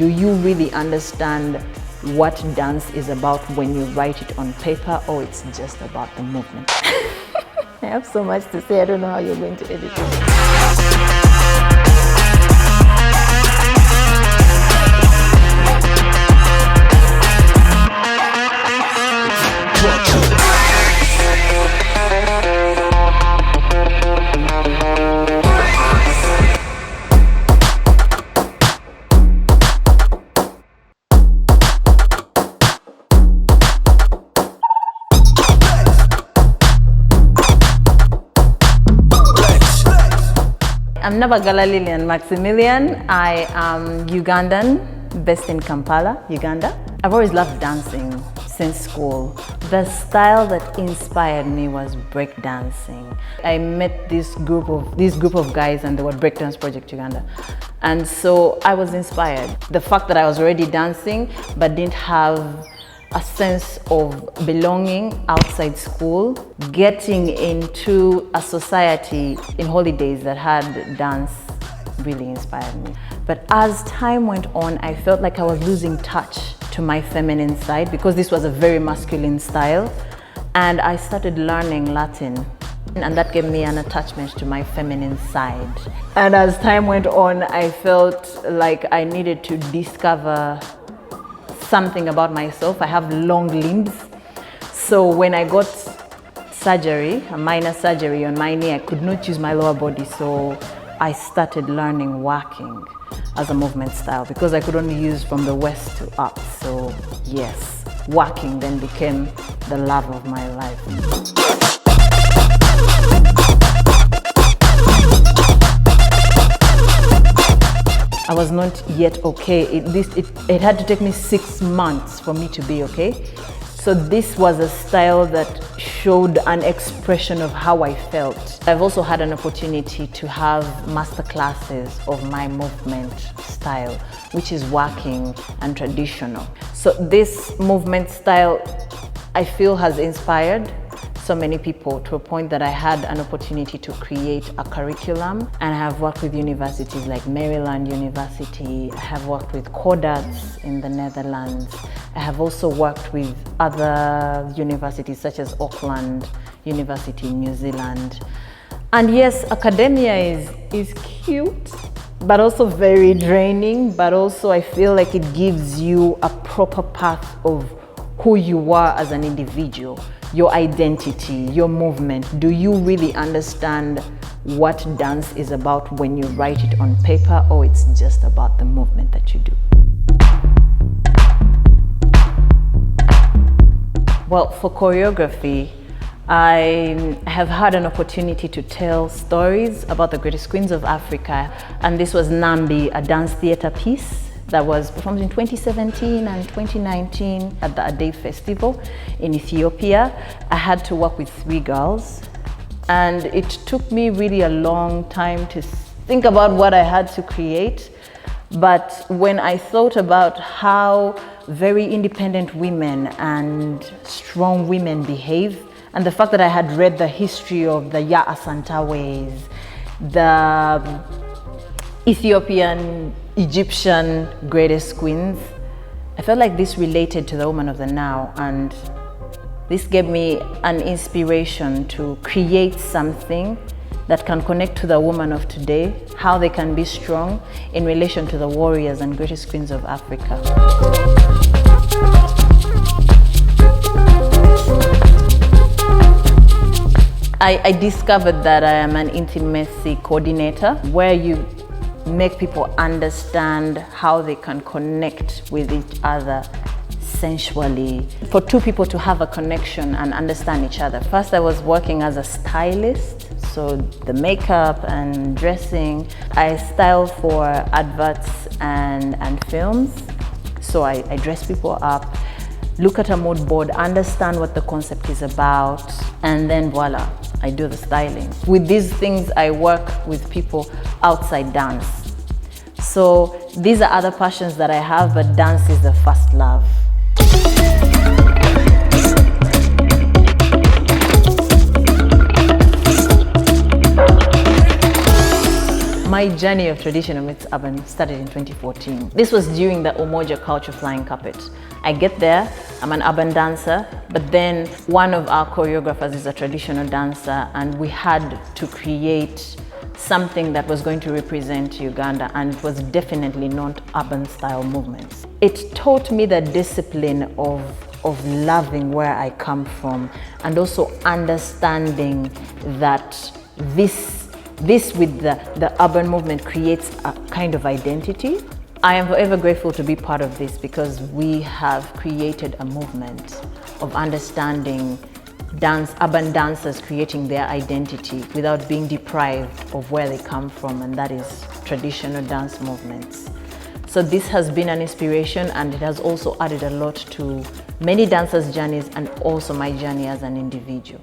Do you really understand what dance is about when you write it on paper, or it's just about the movement? I have so much to say, I don't know how you're going to edit it. I'm Nabagala Lilian Maximillian. I am Ugandan, based in Kampala, Uganda. I've always loved dancing since school. The style that inspired me was breakdancing. I met this group of guys, and they were Breakdance Project Uganda. And so I was inspired. The fact that I was already dancing but didn't have a sense of belonging outside school, getting into a society in holidays that had dance really inspired me. But as time went on, I felt like I was losing touch to my feminine side because this was a very masculine style. And I started learning Latin, and that gave me an attachment to my feminine side. And as time went on, I felt like I needed to discover something about myself. I have long limbs. So when I got surgery, a minor surgery on my knee, I could not use my lower body. So I started learning walking as a movement style because I could only use from the waist to up. So yes, walking then became the love of my life. I was not yet okay. It had to take me 6 months for me to be okay. So this was a style that showed an expression of how I felt. I've also had an opportunity to have master classes of my movement style, which is working and traditional. So this movement style, I feel, has inspired so many people to a point that I had an opportunity to create a curriculum, and I have worked with universities like Maryland University. I have worked with Codarts in the Netherlands. I have also worked with other universities such as Auckland University in New Zealand. And yes, academia is cute, but also very draining, but also I feel like it gives you a proper path of who you are as an individual. Your identity, your movement. Do you really understand what dance is about when you write it on paper, or it's just about the movement that you do? Well, for choreography, I have had an opportunity to tell stories about the greatest queens of Africa, and this was Nambi, a dance theater piece that was performed in 2017 and 2019 at the Adey Festival in Ethiopia. I had to work with 3 girls, and it took me really a long time to think about what I had to create. But when I thought about how very independent women and strong women behave, and the fact that I had read the history of the Ya Asantaways, the Ethiopian, Egyptian greatest queens, I felt like this related to the woman of the now, and this gave me an inspiration to create something that can connect to the woman of today, how they can be strong in relation to the warriors and greatest queens of Africa. I discovered that I am an intimacy coordinator, where you make people understand how they can connect with each other sensually. For 2 people to have a connection and understand each other. First, I was working as a stylist, so the makeup and dressing. I style for adverts and films. So I dress people up, look at a mood board, understand what the concept is about, and then voila, I do the styling. With these things, I work with people outside dance. So these are other passions that I have, but dance is the first love. My My journey of traditional meets urban started in 2014. This was during the Umoja Culture Flying Carpet. I get there, I'm an urban dancer, but then one of our choreographers is a traditional dancer, and we had to create something that was going to represent Uganda, and it was definitely not urban style movements. It taught me the discipline of loving where I come from, and also understanding that this with the urban movement creates a kind of identity. I am forever grateful to be part of this, because we have created a movement of understanding urban dancers creating their identity without being deprived of where they come from, and that is traditional dance movements. So this has been an inspiration, and it has also added a lot to many dancers' journeys and also my journey as an individual.